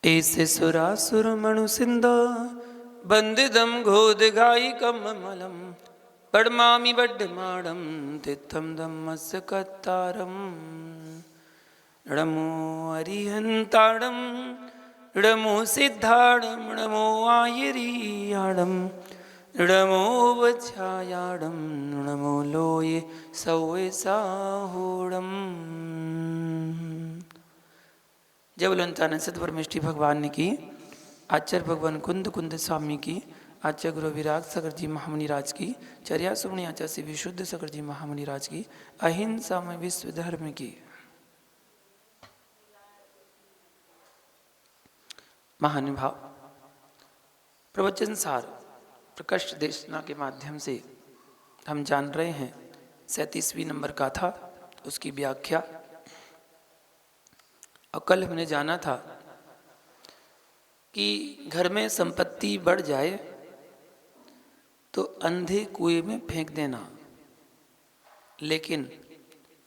ऐसे सुरासुर मणु सिंधो बंदिदम घोदगायिकम मलम पड़मामि बड्डमाडम तिथम धम्मस्य कत्तारम नमो अरिहंताड़म नमो सिद्धाड़म नमो आयरियाड़म नमो वच्छायाड़म नमो लोये सौवे साहूड़म। जय बोलंतान सत परमेष्ठी भगवान की, आचार्य भगवान कुंद कुंद स्वामी की, आचार्य गुरु विराग सागर जी महामुनि राज की, चर्या सुमणि आचार्य श्री विशुद्ध सागर जी महामुनि राज की, अहिंसा में विश्व धर्म की। महानुभाव, प्रवचन सार प्रकष्ट देशना के माध्यम से हम जान रहे हैं 37वीं नंबर गाथा, उसकी व्याख्या। और कल हमने जाना था कि घर में संपत्ति बढ़ जाए तो अंधे कुएं में फेंक देना, लेकिन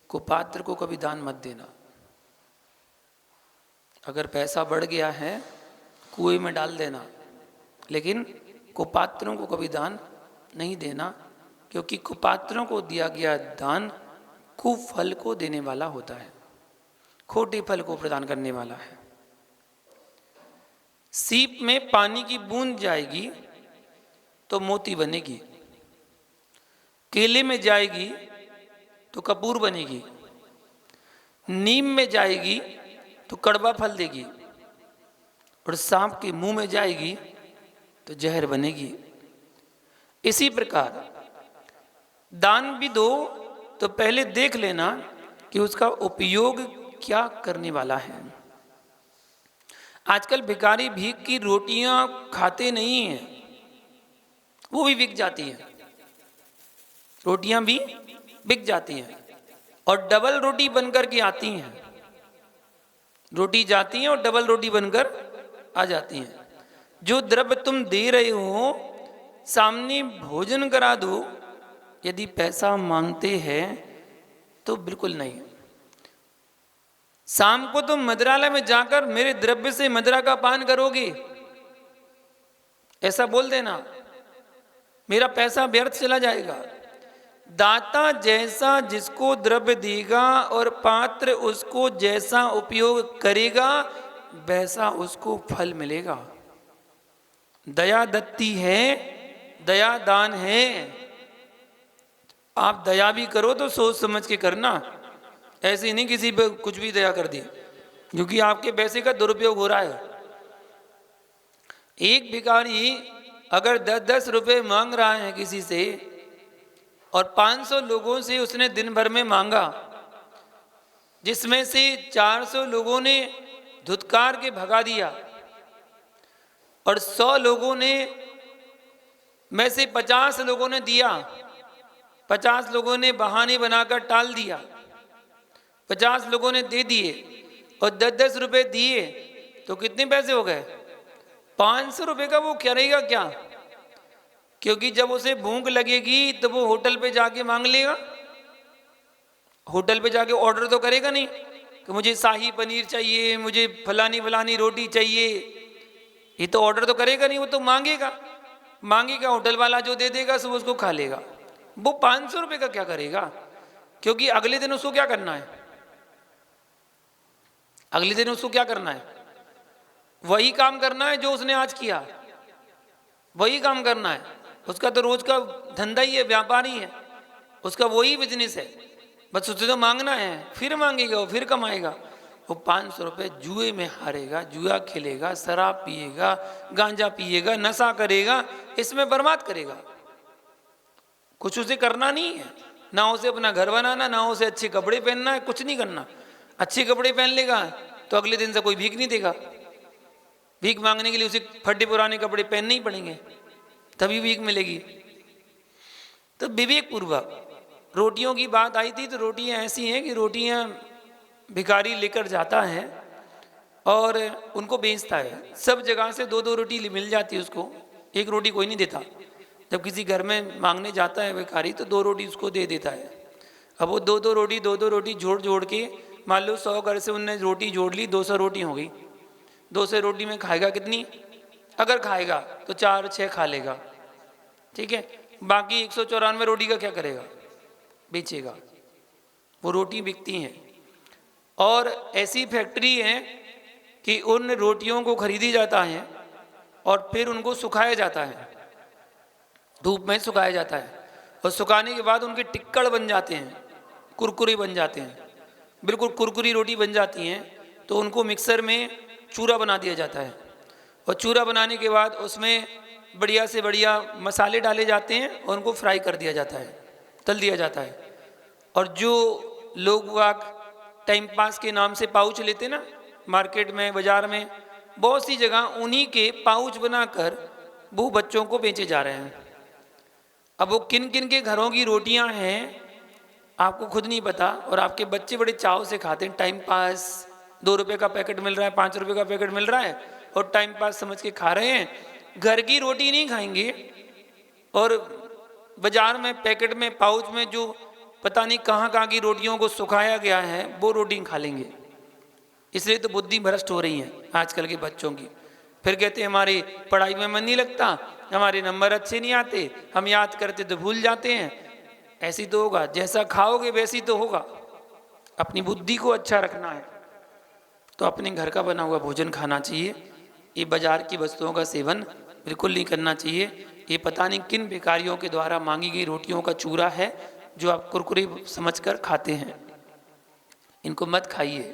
कुपात्र को कभी दान मत देना। अगर पैसा बढ़ गया है कुएं में डाल देना, लेकिन कुपात्रों को कभी दान नहीं देना, क्योंकि कुपात्रों को दिया गया दान कुफल को देने वाला होता है, खोटे फल को प्रदान करने वाला है। सीप में पानी की बूंद जाएगी तो मोती बनेगी, केले में जाएगी तो कपूर बनेगी, नीम में जाएगी तो कड़वा फल देगी, और सांप के मुंह में जाएगी तो जहर बनेगी। इसी प्रकार दान भी दो तो पहले देख लेना कि उसका उपयोग क्या करने वाला है। आजकल भिखारी भीख की रोटियां खाते नहीं हैं, वो भी बिक जाती हैं, रोटियां भी बिक जाती हैं और डबल रोटी बनकर के आती हैं। रोटी जाती हैं और डबल रोटी बनकर आ जाती हैं। जो द्रव्य तुम दे रहे हो सामने भोजन करा दो, यदि पैसा मांगते हैं तो बिल्कुल नहीं। शाम को तुम मदिरालय में जाकर मेरे द्रव्य से मदिरा का पान करोगे, ऐसा बोल देना, मेरा पैसा व्यर्थ चला जाएगा। दाता जैसा जिसको द्रव्य देगा और पात्र उसको जैसा उपयोग करेगा वैसा उसको फल मिलेगा। दया दत्ती है, दया दान है। आप दया भी करो तो सोच समझ के करना, ऐसे नहीं किसी पे कुछ भी दया कर दी, क्योंकि आपके पैसे का दुरुपयोग हो रहा है। एक भिखारी अगर 10-10 रुपए मांग रहा है किसी से और 500 लोगों से उसने दिन भर में मांगा, जिसमें से 400 लोगों ने धुतकार के भगा दिया और 100 लोगों ने में से 50 लोगों ने दिया, 50 लोगों ने बहाने बनाकर टाल दिया, 50 लोगों ने दे दिए और 10-10 रुपए दिए, तो कितने पैसे हो गए? 500 रुपए का वो करेगा क्या? क्योंकि जब उसे भूख लगेगी तो वो होटल पे जाके मांग लेगा, होटल पे जाके ऑर्डर तो करेगा नहीं कि मुझे शाही पनीर चाहिए, मुझे फलानी फलानी रोटी चाहिए, ये तो ऑर्डर तो करेगा नहीं, वो तो मांगेगा। होटल वाला जो दे देगा सब उसको खा लेगा। वो 500 रुपए का क्या करेगा? क्योंकि अगले दिन उसको क्या करना है, अगले दिन उसको क्या करना है? वही काम करना है जो उसने आज किया, वही काम करना है। उसका तो रोज का धंधा ही है, व्यापार ही है, उसका वही बिजनेस है। बस उसे तो मांगना है, फिर मांगेगा वो, फिर कमाएगा। वो 500 रुपये जुए में हारेगा, जुआ खेलेगा, शराब पिएगा, गांजा पिएगा, नशा करेगा, इसमें बर्बाद करेगा। कुछ उसे करना नहीं है, ना उसे अपना घर बनाना, ना उसे अच्छे कपड़े पहनना है, कुछ नहीं करना। अच्छे कपड़े पहन लेगा तो अगले दिन से कोई भीख नहीं देगा। भीख मांगने के लिए उसे फटे पुराने कपड़े पहनने ही पड़ेंगे, तभी भीख मिलेगी। तो विवेक पूर्वक रोटियों की बात आई थी, तो रोटियां ऐसी हैं कि रोटियां भिखारी लेकर जाता है और उनको बेचता है। सब जगह से 2-2 रोटी मिल जाती है उसको, एक रोटी कोई नहीं देता। जब किसी घर में मांगने जाता है भिखारी तो 2 रोटी उसको दे देता है। अब वो 2-2 रोटी जोड़ जोड़ के मान लो 100 घर से उनने रोटी जोड़ ली, 200 रोटी हो गई। 2 से रोटी में खाएगा कितनी? अगर खाएगा तो 4-6 खा लेगा, ठीक है। बाकी 194 रोटी का क्या करेगा? बेचेगा। वो रोटी बिकती हैं। और ऐसी फैक्ट्री है कि उन रोटियों को खरीदी जाता है और फिर उनको सुखाया जाता है, धूप में सुखाया जाता है, और सुखाने के बाद उनके टिक्कड़ बन जाते हैं, कुरकुरी बन जाते हैं, बिल्कुल कुरकुरी रोटी बन जाती हैं। तो उनको मिक्सर में चूरा बना दिया जाता है, और चूरा बनाने के बाद उसमें बढ़िया से बढ़िया मसाले डाले जाते हैं और उनको फ्राई कर दिया जाता है, तल दिया जाता है। और जो लोग वाक टाइम पास के नाम से पाउच लेते ना मार्केट में, बाज़ार में, बहुत सी जगह उन्हीं के पाउच बनाकर वो बच्चों को बेचे जा रहे हैं। अब वो किन किन के घरों की रोटियां हैं आपको खुद नहीं पता, और आपके बच्चे बड़े चाव से खाते हैं। टाइम पास, 2 रुपये का पैकेट मिल रहा है, 5 रुपये का पैकेट मिल रहा है, और टाइम पास समझ के खा रहे हैं। घर की रोटी नहीं खाएंगे, और बाजार में पैकेट में पाउच में जो पता नहीं कहाँ की रोटियों को सुखाया गया है वो रोटी खा लेंगे। इसलिए तो बुद्धि भ्रष्ट हो रही है आजकल के बच्चों की। फिर कहते हैं हमारी पढ़ाई में मन नहीं लगता, हमारे नंबर अच्छे नहीं आते, हम याद करते तो भूल जाते हैं। ऐसी तो होगा, जैसा खाओगे वैसी तो होगा। अपनी बुद्धि को अच्छा रखना है तो अपने घर का बना हुआ भोजन खाना चाहिए। ये बाजार की वस्तुओं का सेवन बिल्कुल नहीं करना चाहिए। ये पता नहीं किन भिखारियों के द्वारा मांगी गई रोटियों का चूरा है जो आप कुरकुरी समझकर खाते हैं, इनको मत खाइए।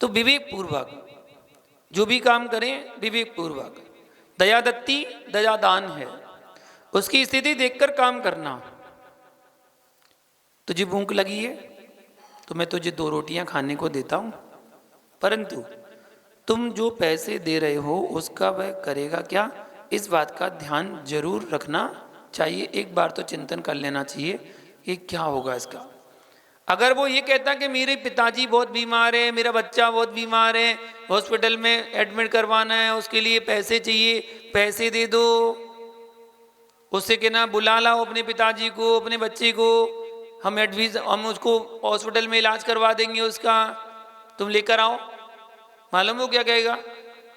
तो विवेक पूर्वक जो भी काम करें, विवेक पूर्वक। दयादत्ती दयादान है, उसकी स्थिति देखकर काम करना। तुझे भूख लगी है तो मैं तुझे 2 रोटियां खाने को देता हूं, परंतु तुम जो पैसे दे रहे हो उसका वह करेगा क्या, इस बात का ध्यान जरूर रखना चाहिए। एक बार तो चिंतन कर लेना चाहिए कि क्या होगा इसका। अगर वो ये कहता कि मेरे पिताजी बहुत बीमार है, मेरा बच्चा बहुत बीमार है, हॉस्पिटल में एडमिट करवाना है, उसके लिए पैसे चाहिए, पैसे दे दो, उससे कहना बुला लाओ अपने पिताजी को, अपने बच्चे को, हम उसको हॉस्पिटल में इलाज करवा देंगे उसका, तुम लेकर आओ। मालूम हो क्या कहेगा?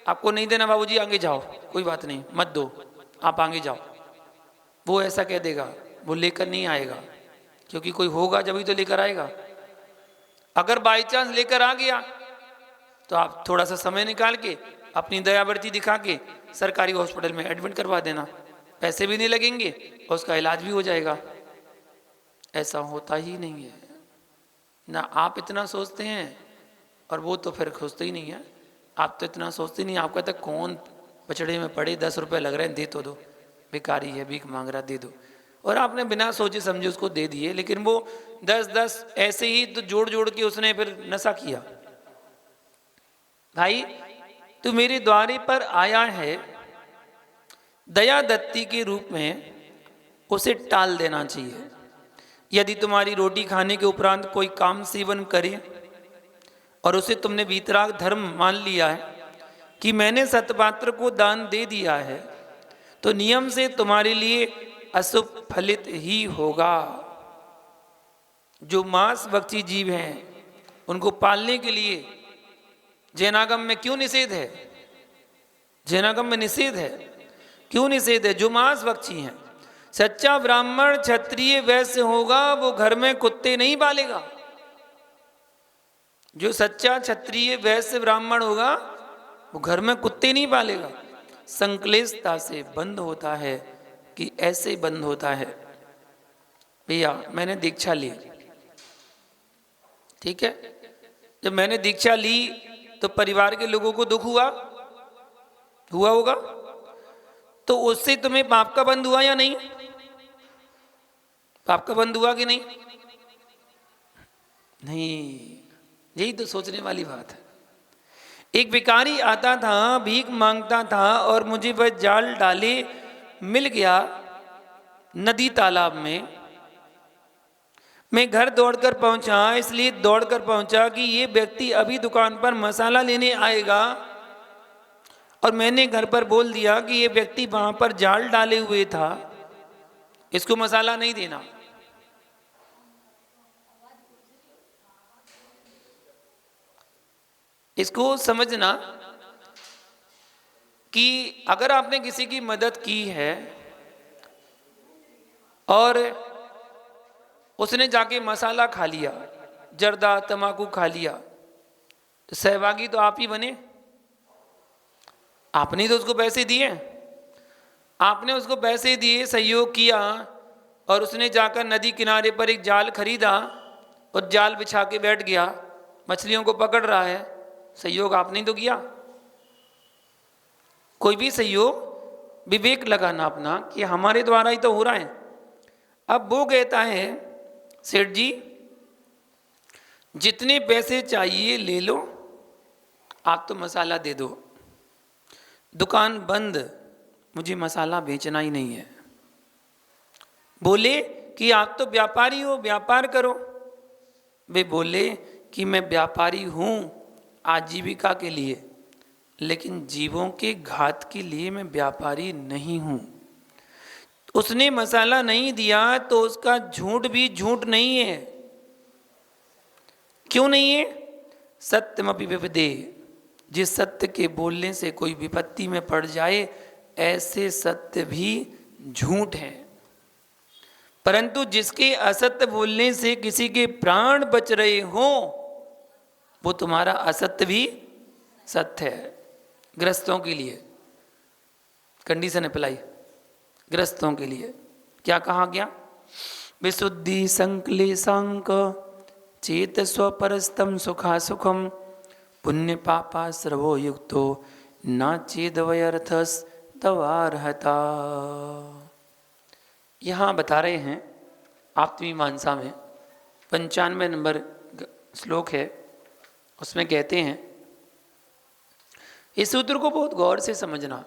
आपको नहीं देना बाबूजी, आगे जाओ, कोई बात नहीं, मत दो, आप आगे जाओ। वो ऐसा कह देगा, वो लेकर नहीं आएगा, क्योंकि कोई होगा जब ही तो लेकर आएगा। अगर बाई चांस लेकर आ गया तो आप थोड़ा सा समय निकाल के अपनी दयावर्ती दिखा के सरकारी हॉस्पिटल में एडमिट करवा देना, पैसे भी नहीं लगेंगे और उसका इलाज भी हो जाएगा। ऐसा होता ही नहीं है ना, आप इतना सोचते हैं और वो तो फिर सोचते ही नहीं है। आप तो इतना सोचते नहीं, आप कहते कौन पचड़े में पड़े, 10 रुपये लग रहे हैं, दे तो दो, भिखारी है, भीख मांग रहा, दे दो। और आपने बिना सोचे समझे उसको दे दिए, लेकिन वो 10-10 ऐसे ही तो जोड़ जोड़ के उसने फिर नशा किया। भाई तू मेरे द्वारे पर आया है, दया दत्ती के रूप में उसे टाल देना चाहिए। यदि तुम्हारी रोटी खाने के उपरांत कोई काम सेवन करे और उसे तुमने वीतराग धर्म मान लिया है कि मैंने सतपात्र को दान दे दिया है, तो नियम से तुम्हारे लिए अशुभ फलित ही होगा। जो मांस भक्षी जीव हैं उनको पालने के लिए जैनागम में क्यों निषेध है? जैनागम में निषेध है, क्यों निषेध है? जो मांस भक्षी हैं। सच्चा ब्राह्मण क्षत्रिय वैश्य होगा, वो घर में कुत्ते नहीं पालेगा। जो सच्चा क्षत्रिय वैश्य ब्राह्मण होगा वो घर में कुत्ते नहीं पालेगा। संक्लेशता से बंद होता है कि ऐसे बंद होता है। भैया मैंने दीक्षा ली, ठीक है, जब मैंने दीक्षा ली तो परिवार के लोगों को दुख हुआ होगा, तो उससे तुम्हें पाप का बंध हुआ या नहीं? पाप का बंध हुआ कि नहीं? नहीं, यही तो सोचने वाली बात है। एक भिखारी आता था, भीख मांगता था, और मुझे वह जाल डाले मिल गया नदी तालाब में। मैं घर दौड़कर पहुंचा, इसलिए दौड़कर पहुंचा कि ये व्यक्ति अभी दुकान पर मसाला लेने आएगा, और मैंने घर पर बोल दिया कि ये व्यक्ति वहां पर जाल डाले हुए था, इसको मसाला नहीं देना। इसको समझना कि अगर आपने किसी की मदद की है और उसने जाके मसाला खा लिया, जर्दा तम्बाकू खा लिया, तो सहभागी तो आप ही बने। आपने तो उसको पैसे दिए, आपने उसको पैसे दिए, सहयोग किया, और उसने जाकर नदी किनारे पर एक जाल खरीदा और जाल बिछा के बैठ गया, मछलियों को पकड़ रहा है। सहयोग आपने तो किया। कोई भी सहयोग विवेक लगाना अपना कि हमारे द्वारा ही तो हो रहा है। अब वो कहता है, सेठ जी जितने पैसे चाहिए ले लो, आप तो मसाला दे दो, दुकान बंद, मुझे मसाला बेचना ही नहीं है। बोले कि आप तो व्यापारी हो, व्यापार करो। वे बोले कि मैं व्यापारी हूँ आजीविका के लिए, लेकिन जीवों के घात के लिए मैं व्यापारी नहीं हूँ। उसने मसाला नहीं दिया तो उसका झूठ भी झूठ नहीं है। क्यों नहीं है? सत्यमपि विपदे, जिस सत्य के बोलने से कोई विपत्ति में पड़ जाए, ऐसे सत्य भी झूठ है। परंतु जिसके असत्य बोलने से किसी के प्राण बच रहे हो, वो तुम्हारा असत्य भी सत्य है। ग्रस्तों के लिए कंडीशन अप्लाई, ग्रस्तों के लिए क्या कहा गया? विशुद्धि संक्लेशांक चेत स्वपरस्तम सुखा सुखम पुण्य पापा सर्वो युक्तो न चेद व्यर्थस तवारहता। यहाँ बता रहे हैं आत्मीमानसा में 95 नंबर श्लोक है, उसमें कहते हैं, इस सूत्र को बहुत गौर से समझना।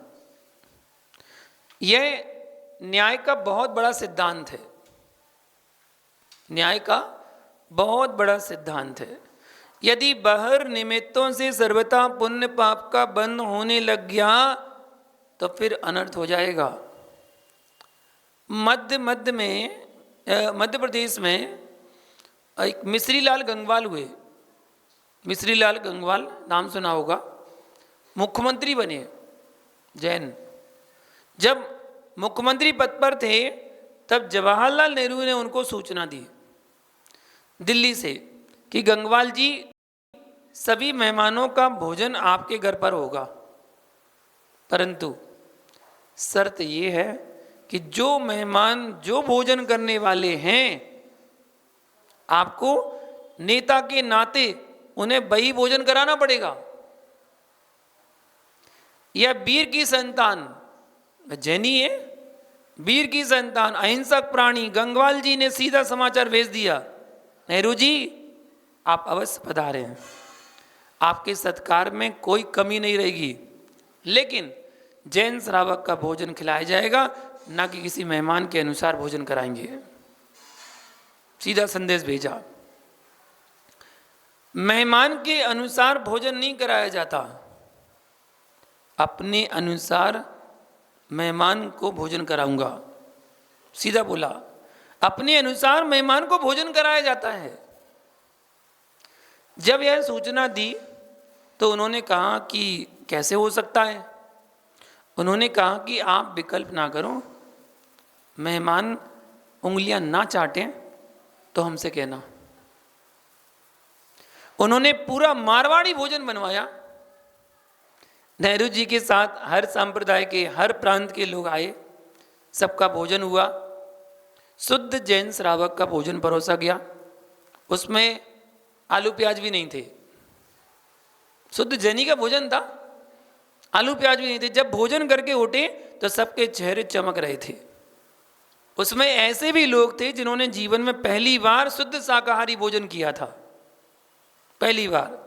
यह न्याय का बहुत बड़ा सिद्धांत है, न्याय का बहुत बड़ा सिद्धांत है। यदि बाहर निमित्तों से सर्वथा पुण्य पाप का बंध होने लग गया तो फिर अनर्थ हो जाएगा। मध्य प्रदेश में एक मिश्री लाल गंगवाल हुए। मिश्री लाल गंगवाल नाम सुना होगा, मुख्यमंत्री बने जैन। जब मुख्यमंत्री पद पर थे तब जवाहरलाल नेहरू ने उनको सूचना दी दिल्ली से कि गंगवाल जी, सभी मेहमानों का भोजन आपके घर पर होगा, परंतु शर्त ये है कि जो मेहमान जो भोजन करने वाले हैं, आपको नेता के नाते उन्हें वही भोजन कराना पड़ेगा। यह वीर की संतान, जैनी है, वीर की संतान, अहिंसक प्राणी गंगवाल जी ने सीधा समाचार भेज दिया, नेहरू जी आप अवश्य पधारे हैं, आपके सत्कार में कोई कमी नहीं रहेगी, लेकिन जैन श्रावक का भोजन खिलाया जाएगा, ना कि किसी मेहमान के अनुसार भोजन कराएंगे। सीधा संदेश भेजा। मेहमान के अनुसार भोजन नहीं कराया जाता, अपने अनुसार मेहमान को भोजन कराऊंगा। सीधा बोला, अपने अनुसार मेहमान को भोजन कराया जाता है। जब यह सूचना दी तो उन्होंने कहा कि कैसे हो सकता है? उन्होंने कहा कि आप विकल्प ना करो, मेहमान उंगलियां ना चाटें तो हमसे कहना। उन्होंने पूरा मारवाड़ी भोजन बनवाया। नेहरू जी के साथ हर संप्रदाय के, हर प्रांत के लोग आए, सबका भोजन हुआ। शुद्ध जैन श्रावक का भोजन परोसा गया, उसमें आलू प्याज भी नहीं थे। शुद्ध जैनी का भोजन था, आलू प्याज भी नहीं थे। जब भोजन करके उठे तो सबके चेहरे चमक रहे थे। उसमें ऐसे भी लोग थे जिन्होंने जीवन में पहली बार शुद्ध शाकाहारी भोजन किया था, पहली बार।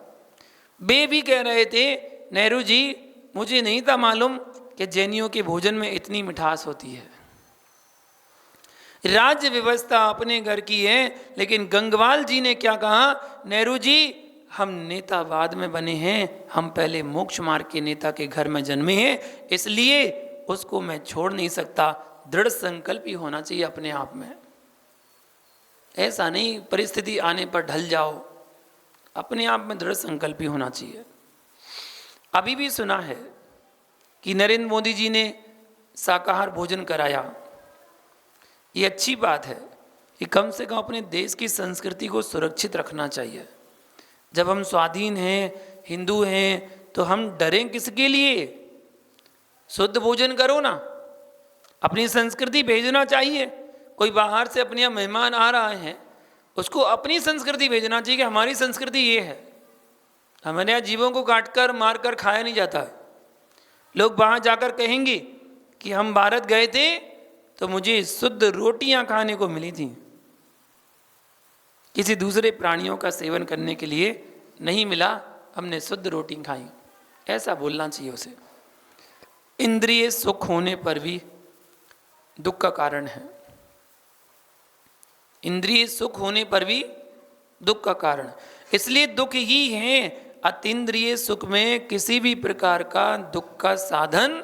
वे भी कह रहे थे, नेहरू जी मुझे नहीं था मालूम कि जैनियों के भोजन में इतनी मिठास होती है। राज्य व्यवस्था अपने घर की है, लेकिन गंगवाल जी ने क्या कहा, नेहरू जी हम नेता बाद में बने हैं, हम पहले मोक्ष मार्ग के नेता के घर में जन्मे हैं, इसलिए उसको मैं छोड़ नहीं सकता। दृढ़ संकल्प ही होना चाहिए अपने आप में। ऐसा नहीं परिस्थिति आने पर ढल जाओ, अपने आप में दृढ़ संकल्प ही होना चाहिए। अभी भी सुना है कि नरेंद्र मोदी जी ने शाकाहार भोजन कराया। ये अच्छी बात है कि कम से कम अपने देश की संस्कृति को सुरक्षित रखना चाहिए। जब हम स्वाधीन हैं, हिंदू हैं, तो हम डरें किसके लिए? शुद्ध भोजन करो ना, अपनी संस्कृति भेजना चाहिए। कोई बाहर से अपने यहाँ मेहमान आ रहा है, उसको अपनी संस्कृति भेजना चाहिए कि हमारी संस्कृति ये है। हमारे यहाँ जीवों को काटकर मारकर खाया नहीं जाता है। लोग वहाँ जाकर कहेंगे कि हम भारत गए थे तो मुझे शुद्ध रोटियाँ खाने को मिली थी, किसी दूसरे प्राणियों का सेवन करने के लिए नहीं मिला, हमने शुद्ध रोटी खाई। ऐसा बोलना चाहिए उसे। इंद्रिय सुख होने पर भी दुख का कारण है। इंद्रिय सुख होने पर भी दुख का कारण, इसलिए दुख ही है। अतीन्द्रिय सुख में किसी भी प्रकार का दुख का साधन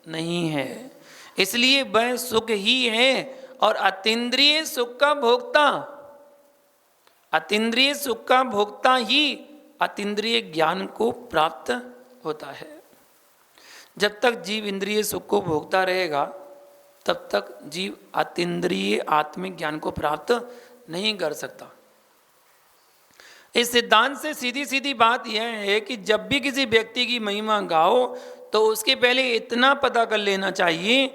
नहीं है, इसलिए वह सुख ही है। और अतीन्द्रिय सुख का भोक्ता, अतीन्द्रिय सुख का भोक्ता ही अतीन्द्रिय ज्ञान को प्राप्त होता है। जब तक जीव इंद्रिय सुख को भोगता रहेगा तब तक जीव अतीन्द्रिय आत्मिक ज्ञान को प्राप्त नहीं कर सकता। इस सिद्धांत से सीधी सीधी बात यह है कि जब भी किसी व्यक्ति की महिमा गाओ तो उसके पहले इतना पता कर लेना चाहिए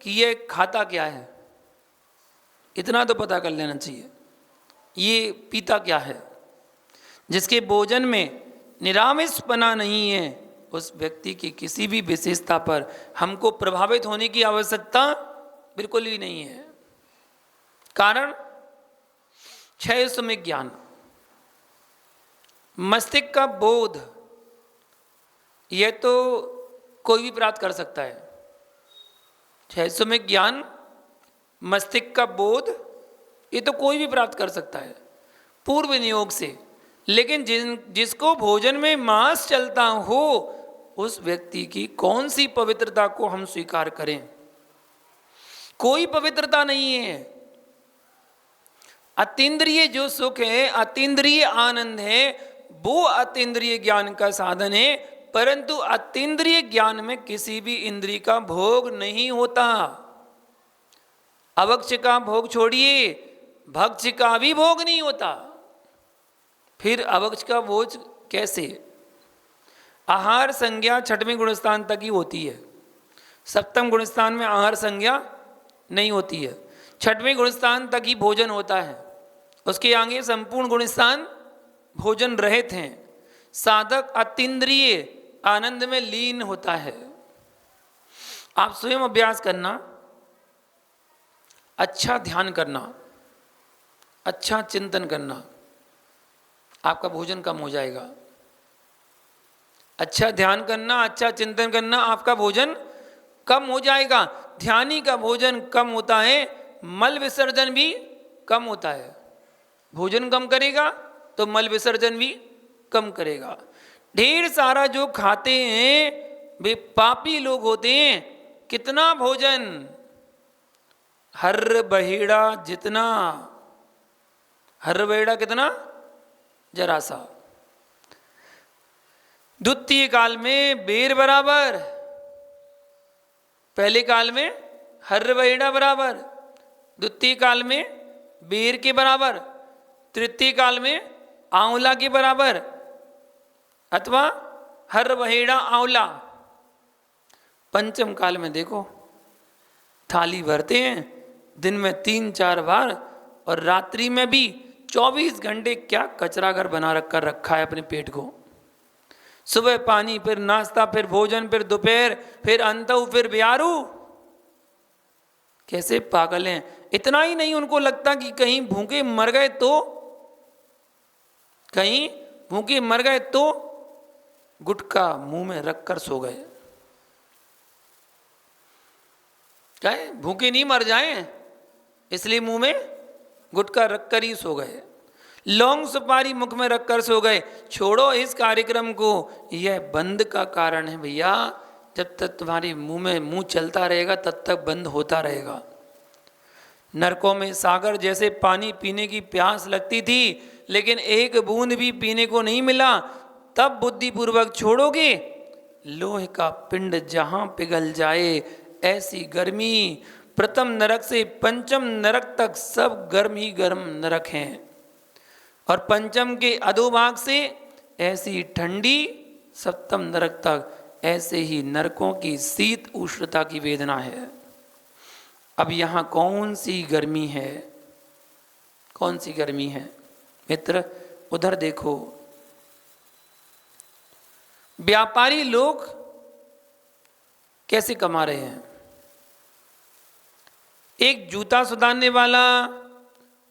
कि यह खाता क्या है। इतना तो पता कर लेना चाहिए, ये पीता क्या है। जिसके भोजन में निरामिषपना नहीं है, उस व्यक्ति की किसी भी विशेषता पर हमको प्रभावित होने की आवश्यकता बिल्कुल भी नहीं है। कारण क्षय समय ज्ञान, मस्तिष्क का बोध, यह तो कोई भी प्राप्त कर सकता है। क्षय समय ज्ञान, मस्तिष्क का बोध, ये तो कोई भी प्राप्त कर सकता है पूर्व नियोग से। लेकिन जिसको भोजन में मांस चलता हो, उस व्यक्ति की कौन सी पवित्रता को हम स्वीकार करें? कोई पवित्रता नहीं है। अतीन्द्रिय जो सुख है, अतीन्द्रिय आनंद है, वो अतीन्द्रिय ज्ञान का साधन है। परंतु अतीन्द्रिय ज्ञान में किसी भी इंद्रिय का भोग नहीं होता। अभक्ष्य का भोग छोड़िए, भक्ष्य का भी भोग नहीं होता। फिर अभक्ष्य का भोज कैसे? आहार संज्ञा छठवें गुणस्थान तक ही होती है। सप्तम गुणस्थान में आहार संज्ञा नहीं होती है। छठवें गुणस्थान तक ही भोजन होता है, उसके आगे संपूर्ण गुणस्थान भोजन रहित हैं। साधक अतीन्द्रिय आनंद में लीन होता है। आप स्वयं अभ्यास करना, अच्छा ध्यान करना, अच्छा चिंतन करना, आपका भोजन कम हो जाएगा। अच्छा ध्यान करना, अच्छा चिंतन करना, आपका भोजन कम हो जाएगा। ध्यानी का भोजन कम होता है, मल विसर्जन भी कम होता है। भोजन कम करेगा तो मल विसर्जन भी कम करेगा। ढेर सारा जो खाते हैं वे पापी लोग होते हैं। कितना भोजन, हर बहेड़ा जितना, हर बहेड़ा कितना, जरा सा। द्वितीय काल में बेर बराबर, पहले काल में हर बहेड़ा बराबर, द्वितीय काल में बेर के बराबर, तृतीय काल में आंवला के बराबर, अथवा हर बहेड़ा आंवला। पंचम काल में देखो थाली भरते हैं दिन में 3-4 बार, और रात्रि में भी 24 घंटे क्या कचरा घर बना रखा है अपने पेट को। सुबह पानी, फिर नाश्ता, फिर भोजन, फिर दोपहर, फिर अंतः, फिर ब्यारू। कैसे पागल हैं। इतना ही नहीं, उनको लगता कि कहीं भूखे मर गए तो, कहीं भूखे मर गए तो गुटखा मुंह में रखकर सो गए। क्या है, भूखे नहीं मर जाएं इसलिए मुंह में गुटखा रखकर ही सो गए। लौंग सुपारी मुख में रखकर सो गए। छोड़ो इस कार्यक्रम को, यह बंद का कारण है भैया। जब तक तुम्हारे मुंह में मुंह चलता रहेगा तब तक बंद होता रहेगा। नरकों में सागर जैसे पानी पीने की प्यास लगती थी, लेकिन एक बूंद भी पीने को नहीं मिला। तब बुद्धिपूर्वक छोड़ोगे, लोहे का पिंड जहां पिघल जाए, ऐसी गर्मी प्रथम नरक से पंचम नरक तक सब गर्म ही गर्म नरक हैं, और पंचम के अधोभाग से ऐसी ठंडी सप्तम नरक तक ऐसे ही नरकों की शीत उष्णता की वेदना है। अब यहाँ कौन सी गर्मी है, कौन सी गर्मी है मित्र? उधर देखो, व्यापारी लोग कैसे कमा रहे हैं। एक जूता सुधारने वाला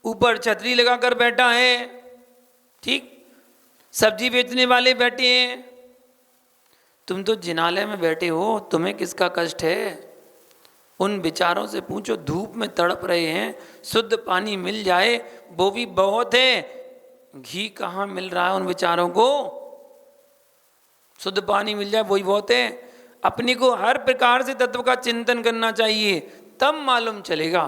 ऊपर छतरी लगाकर बैठा है, ठीक, सब्जी बेचने वाले बैठे हैं। तुम तो जिनालय में बैठे हो, तुम्हें किसका कष्ट है? उन बेचारों से पूछो, धूप में तड़प रहे हैं, शुद्ध पानी मिल जाए वो भी बहुत है, घी कहाँ मिल रहा है उन बेचारों को? शुद्ध पानी मिल जाए वही बहुत है। अपनी को हर प्रकार से तत्व का चिंतन करना चाहिए, तब मालूम चलेगा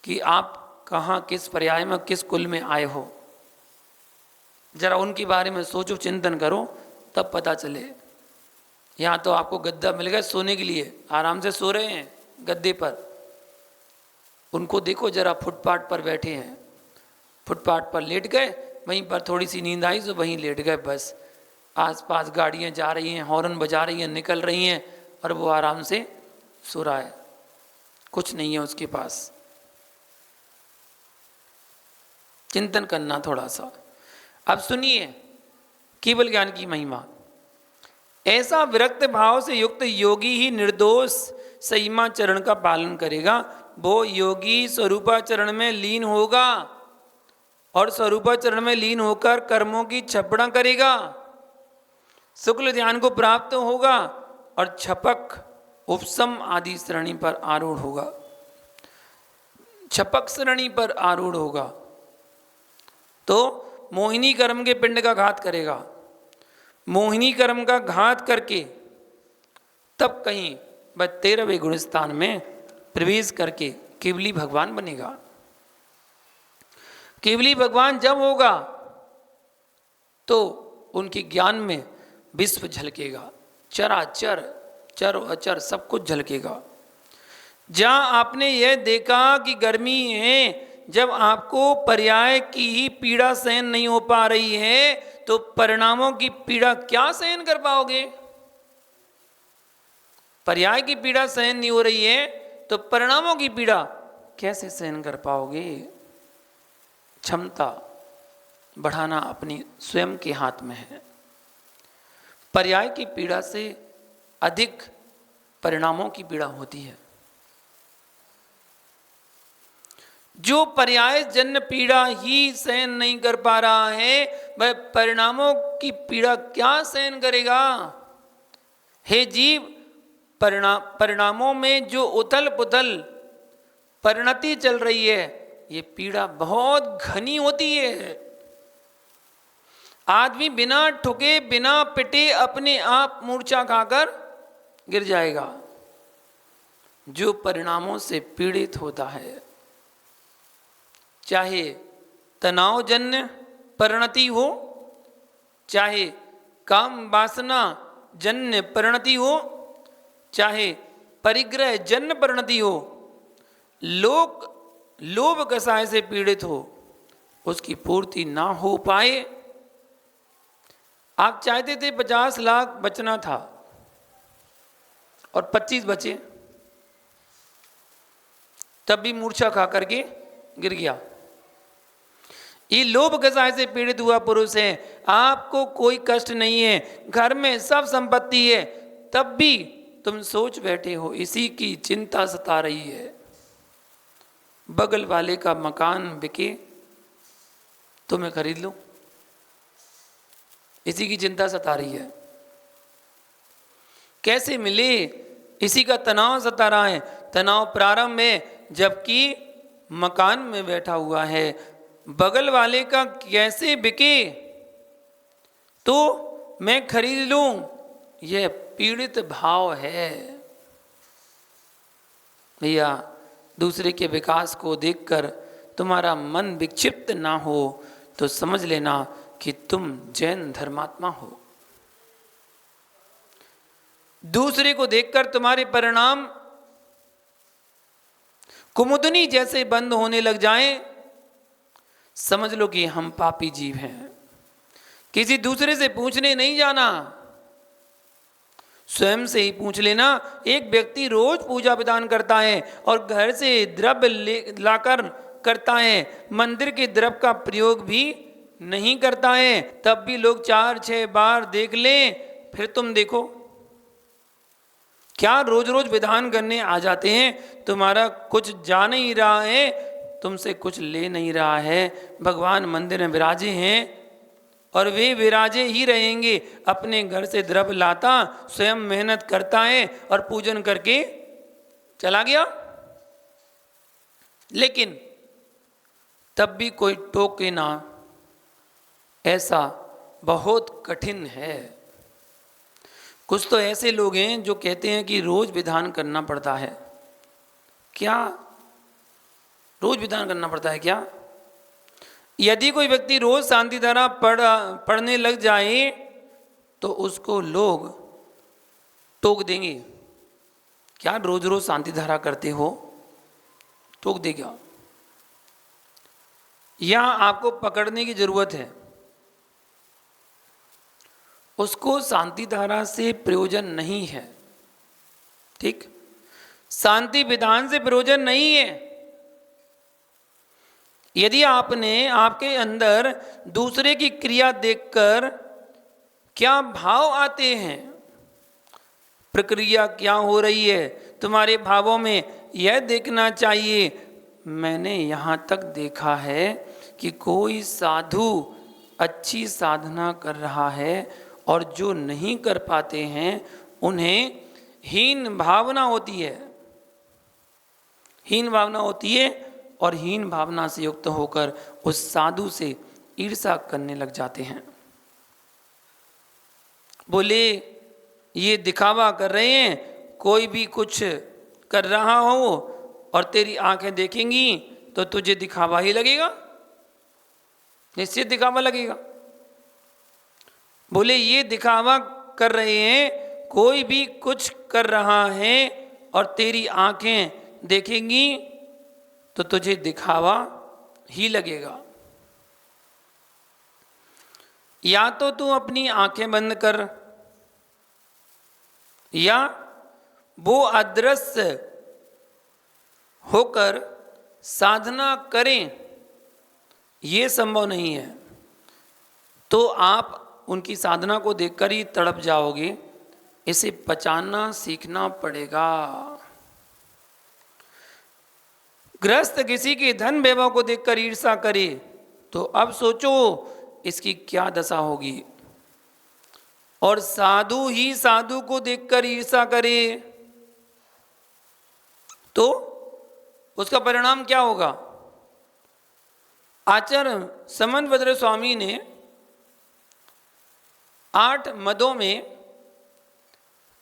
कि आप कहाँ, किस पर्याय में, किस कुल में आए हो। जरा उनके बारे में सोचो, चिंतन करो, तब पता चले। यहाँ तो आपको गद्दा मिल गया सोने के लिए, आराम से सो रहे हैं गद्दे पर। उनको देखो जरा, फुटपाथ पर बैठे हैं, फुटपाथ पर लेट गए, वहीं पर थोड़ी सी नींद आई तो वहीं लेट गए बस। आसपास गाड़ियाँ जा रही हैं, हॉर्न बजा रही हैं, निकल रही हैं, और वो आराम से सो रहा है, कुछ नहीं है उसके पास। चिंतन करना थोड़ा सा। अब सुनिए केवल ज्ञान की महिमा। ऐसा विरक्त भाव से युक्त योगी ही निर्दोष संयमा चरण का पालन करेगा। वो योगी स्वरूपाचरण में लीन होगा और स्वरूपाचरण में लीन होकर कर्मों की क्षपणा करेगा, शुक्ल ध्यान को प्राप्त होगा और छपक उपसम आदि श्रेणी पर आरूढ़ होगा। छपक श्रेणी पर आरूढ़ होगा तो मोहिनी कर्म के पिंड का घात करेगा। मोहिनी कर्म का घात करके तब कहीं वह 13वें गुण स्थान में प्रवेश करके केवली भगवान बनेगा। केवली भगवान जब होगा तो उनके ज्ञान में विश्व झलकेगा, चराचर, चर अचर सब कुछ झलकेगा। जहाँ आपने यह देखा कि गर्मी है, जब आपको पर्याय की ही पीड़ा सहन नहीं हो पा रही है तो परिणामों की पीड़ा क्या सहन कर पाओगे? पर्याय की पीड़ा सहन नहीं हो रही है तो परिणामों की पीड़ा कैसे सहन कर पाओगे? क्षमता बढ़ाना अपनी स्वयं के हाथ में है। पर्याय की पीड़ा से अधिक परिणामों की पीड़ा होती है। जो पर्याय जन्य पीड़ा ही सहन नहीं कर पा रहा है वह परिणामों की पीड़ा क्या सहन करेगा? हे जीव, परिणामों में जो उथल पुथल परिणति चल रही है, ये पीड़ा बहुत घनी होती है। आदमी बिना ठुके बिना पिटे अपने आप मूर्छा खाकर गिर जाएगा। जो परिणामों से पीड़ित होता है, चाहे तनावजन्य परिणति हो, चाहे काम वासना जन्य परिणति हो, चाहे परिग्रह जन्य परिणति हो, लोभ कसाय से पीड़ित हो, उसकी पूर्ति ना हो पाए। आप चाहते थे 50 लाख बचना था और 25 बचे, तब भी मूर्छा खा करके गिर गया। ये लोभ कसाय से पीड़ित हुआ पुरुष है। आपको कोई कष्ट नहीं है, घर में सब संपत्ति है, तब भी तुम सोच बैठे हो इसी की चिंता सता रही है। बगल वाले का मकान बिके तो मैं खरीद लूं, इसी की चिंता सता रही है। कैसे मिले, इसी का तनाव सता रहा है। तनाव प्रारंभ में जबकि मकान में बैठा हुआ है, बगल वाले का कैसे बिके तो मैं खरीद लूं, यह पीड़ित भाव है। भैया, दूसरे के विकास को देखकर तुम्हारा मन विक्षिप्त ना हो तो समझ लेना कि तुम जैन धर्मात्मा हो। दूसरे को देखकर तुम्हारे परिणाम कुमुदनी जैसे बंद होने लग जाएं, समझ लो कि हम पापी जीव हैं। किसी दूसरे से पूछने नहीं जाना, स्वयं से ही पूछ लेना। एक व्यक्ति रोज पूजा विधान करता है और घर से द्रव्य लाकर करता है, मंदिर के द्रव्य का प्रयोग भी नहीं करता है, तब भी लोग 4-6 बार देख लें, फिर तुम देखो क्या रोज रोज विधान करने आ जाते हैं। तुम्हारा कुछ जा नहीं रहा है, तुमसे कुछ ले नहीं रहा है। भगवान मंदिर में विराजे हैं और वे विराजे ही रहेंगे। अपने घर से द्रव्य लाता, स्वयं मेहनत करता है और पूजन करके चला गया, लेकिन तब भी कोई टोके ना, ऐसा बहुत कठिन है। कुछ तो ऐसे लोग हैं जो कहते हैं कि रोज विधान करना पड़ता है। क्या रोज विधान करना पड़ता है क्या? यदि कोई व्यक्ति रोज शांति धारा पढ़ने लग जाए तो उसको लोग टोक देंगे, क्या रोज रोज शांति धारा करते हो? टोक देगा। यहां आपको पकड़ने की जरूरत है। उसको शांति धारा से प्रयोजन नहीं है, ठीक? शांति विधान से प्रयोजन नहीं है। यदि आपने आपके अंदर दूसरे की क्रिया देखकर क्या भाव आते हैं, प्रक्रिया क्या हो रही है तुम्हारे भावों में, यह देखना चाहिए। मैंने यहाँ तक देखा है कि कोई साधु अच्छी साधना कर रहा है और जो नहीं कर पाते हैं उन्हें हीन भावना होती है, हीन भावना होती है, और हीन भावना से युक्त होकर उस साधु से ईर्ष्या करने लग जाते हैं। बोले ये दिखावा कर रहे हैं, कोई भी कुछ कर रहा हो और तेरी आंखें देखेंगी तो तुझे दिखावा ही लगेगा, निश्चित दिखावा लगेगा। बोले ये दिखावा कर रहे हैं, कोई भी कुछ कर रहा है और तेरी आंखें देखेंगी तो तुझे दिखावा ही लगेगा। या तो तू अपनी आंखें बंद कर, या वो अदृश्य होकर साधना करें, ये संभव नहीं है, तो आप उनकी साधना को देखकर ही तड़प जाओगे। इसे पहचानना सीखना पड़ेगा। गृहस्थ किसी के धन वैभव को देखकर ईर्ष्या करे तो अब सोचो इसकी क्या दशा होगी। और साधु ही साधु को देखकर ईर्ष्या करे तो उसका परिणाम क्या होगा। आचार्य समन्वद्र स्वामी ने 8 मदों में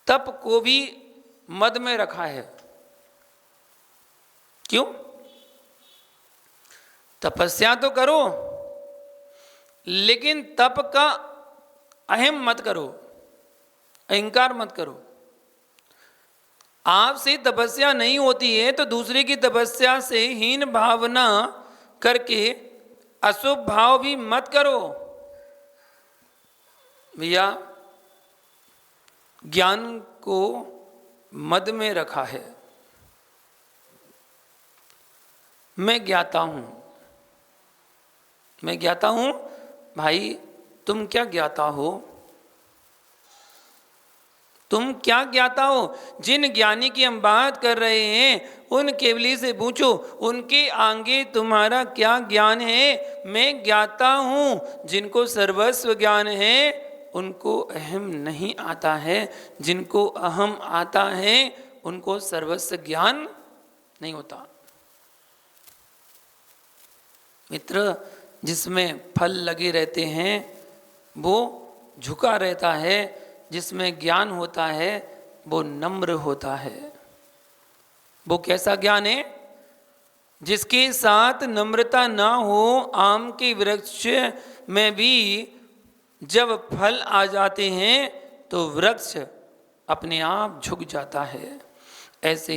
तप को भी मद में रखा है। क्यों? तपस्या तो करो, लेकिन तप का अहम मत करो, अहंकार मत करो। आपसे तपस्या नहीं होती है तो दूसरे की तपस्या से हीन भावना करके अशुभ भाव भी मत करो। भैया ज्ञान को मद में रखा है। मैं ज्ञाता हूं, मैं ज्ञाता हूं। भाई तुम क्या ज्ञाता हो? तुम क्या ज्ञाता हो? जिन ज्ञानी की हम बात कर रहे हैं उन केवली से पूछो, उनके आगे तुम्हारा क्या ज्ञान है? मैं ज्ञाता हूं। जिनको सर्वस्व ज्ञान है उनको अहम नहीं आता है, जिनको अहम आता है उनको सर्वस्व ज्ञान नहीं होता। मित्र, जिसमें फल लगे रहते हैं वो झुका रहता है, जिसमें ज्ञान होता है वो नम्र होता है। वो कैसा ज्ञान है? जिसके साथ नम्रता ना हो, आम के वृक्ष में भी जब फल आ जाते हैं तो वृक्ष अपने आप झुक जाता है, ऐसे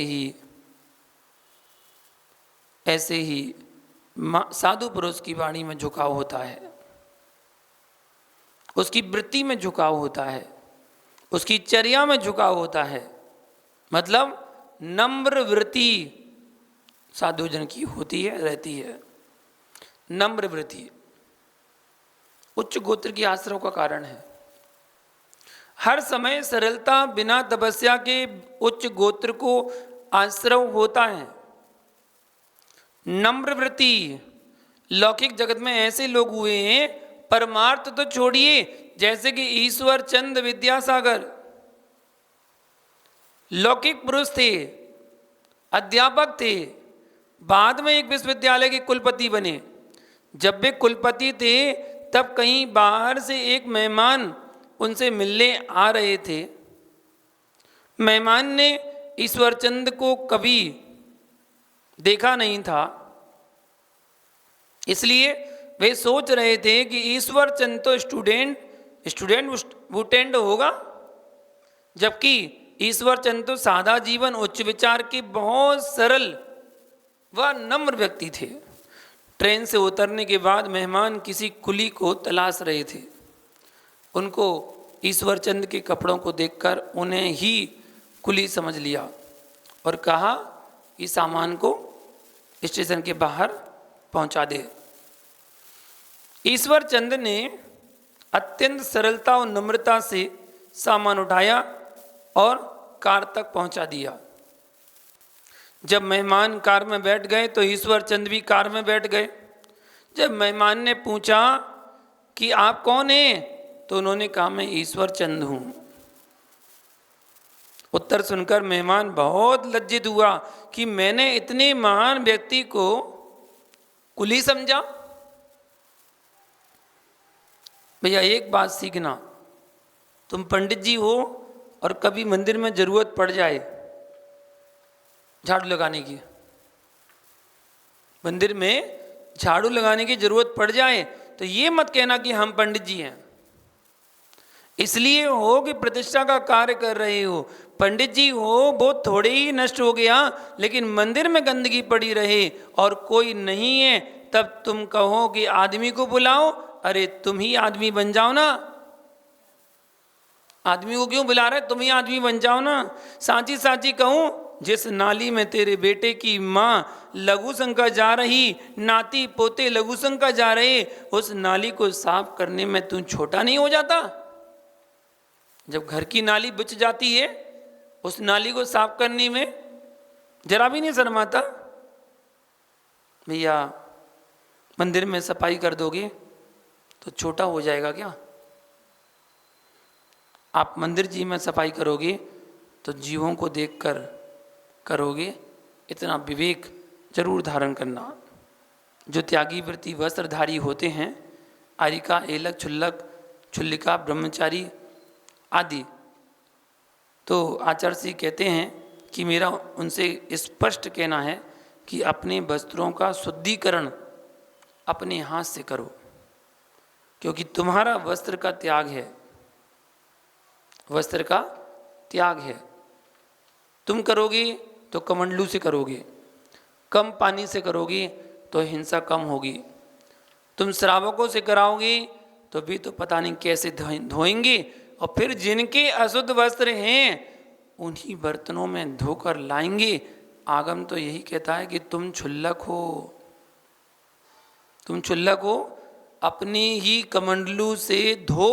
ही साधु पुरुष की वाणी में झुकाव होता है, उसकी वृत्ति में झुकाव होता है, उसकी चर्या में झुकाव होता है। मतलब नम्र वृत्ति साधुजन की होती है, रहती है। नम्र वृत्ति उच्च गोत्र की आश्रव का कारण है। हर समय सरलता बिना तपस्या के उच्च गोत्र को आश्रव होता है। नम्र वृत्ति, लौकिक जगत में ऐसे लोग हुए हैं, परमार्थ तो छोड़िए, जैसे कि ईश्वर चंद विद्यासागर लौकिक पुरुष थे, अध्यापक थे, बाद में एक विश्वविद्यालय के कुलपति बने। जब वे कुलपति थे तब कहीं बाहर से एक मेहमान उनसे मिलने आ रहे थे। मेहमान ने ईश्वरचंद को कभी देखा नहीं था, इसलिए वे सोच रहे थे कि ईश्वरचंद तो स्टूडेंट वुटेंड होगा, जबकि ईश्वरचंद तो सादा जीवन उच्च विचार के बहुत सरल व नम्र व्यक्ति थे। ट्रेन से उतरने के बाद मेहमान किसी कुली को तलाश रहे थे। उनको ईश्वरचंद के कपड़ों को देखकर उन्हें ही कुली समझ लिया और कहा कि सामान को स्टेशन के बाहर पहुंचा दे। ईश्वरचंद ने अत्यंत सरलता और नम्रता से सामान उठाया और कार तक पहुंचा दिया। जब मेहमान कार में बैठ गए तो ईश्वरचंद भी कार में बैठ गए। जब मेहमान ने पूछा कि आप कौन हैं, तो उन्होंने कहा मैं ईश्वरचंद हूं। उत्तर सुनकर मेहमान बहुत लज्जित हुआ कि मैंने इतने महान व्यक्ति को कुली समझा। भैया एक बात सीखना, तुम पंडित जी हो और कभी मंदिर में जरूरत पड़ जाए झाड़ू लगाने की, मंदिर में झाड़ू लगाने की जरूरत पड़ जाए तो ये मत कहना कि हम पंडित जी हैं। इसलिए हो कि प्रतिष्ठा का कार्य कर रहे हो। पंडित जी हो, बहुत थोड़े ही नष्ट हो गया, लेकिन मंदिर में गंदगी पड़ी रहे और कोई नहीं है, तब तुम कहो कि आदमी को बुलाओ। अरे तुम ही आदमी बन जाओ ना, आदमी को क्यों बुला रहे, तुम ही आदमी बन जाओ ना। सांची सांची कहूं, जिस नाली में तेरे बेटे की माँ लघु शंका जा रही, नाती पोते लघु शंका जा रहे, उस नाली को साफ करने में तू छोटा नहीं हो जाता? जब घर की नाली बिछ जाती है, उस नाली को साफ करने में जरा भी नहीं शर्माता? भैया मंदिर में सफाई कर दोगे तो छोटा हो जाएगा क्या? आप मंदिर जी में सफाई करोगे तो जीवों को देखकर करोगे, इतना विवेक जरूर धारण करना। जो त्यागी वृत्ति वस्त्रधारी होते हैं, आरिका, एलक, छुल्लक, छुल्लिका, ब्रह्मचारी आदि, तो आचार्य जी कहते हैं कि मेरा उनसे स्पष्ट कहना है कि अपने वस्त्रों का शुद्धिकरण अपने हाथ से करो, क्योंकि तुम्हारा वस्त्र का त्याग है, वस्त्र का त्याग है। तुम करोगे तो कमंडलू से करोगे, कम पानी से करोगे तो हिंसा कम होगी। तुम श्रावकों से कराओगे तो भी तो पता नहीं कैसे धोएंगे, और फिर जिनके अशुद्ध वस्त्र हैं उन्हीं बर्तनों में धोकर लाएंगे। आगम तो यही कहता है कि तुम क्षुल्लक हो, तुम क्षुल्लक हो, अपनी ही कमंडलू से धो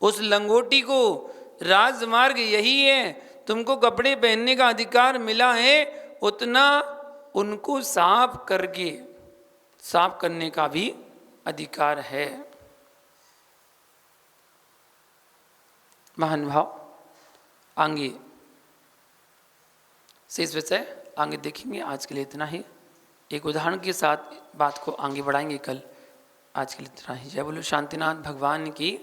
उस लंगोटी को। राजमार्ग यही है, तुमको कपड़े पहनने का अधिकार मिला है, उतना उनको साफ करने का भी अधिकार है। महान भाव आगे शेष विषय आगे देखेंगे। आज के लिए इतना ही, एक उदाहरण के साथ बात को आगे बढ़ाएंगे कल। आज के लिए इतना ही। जय बोलो शांतिनाथ भगवान की।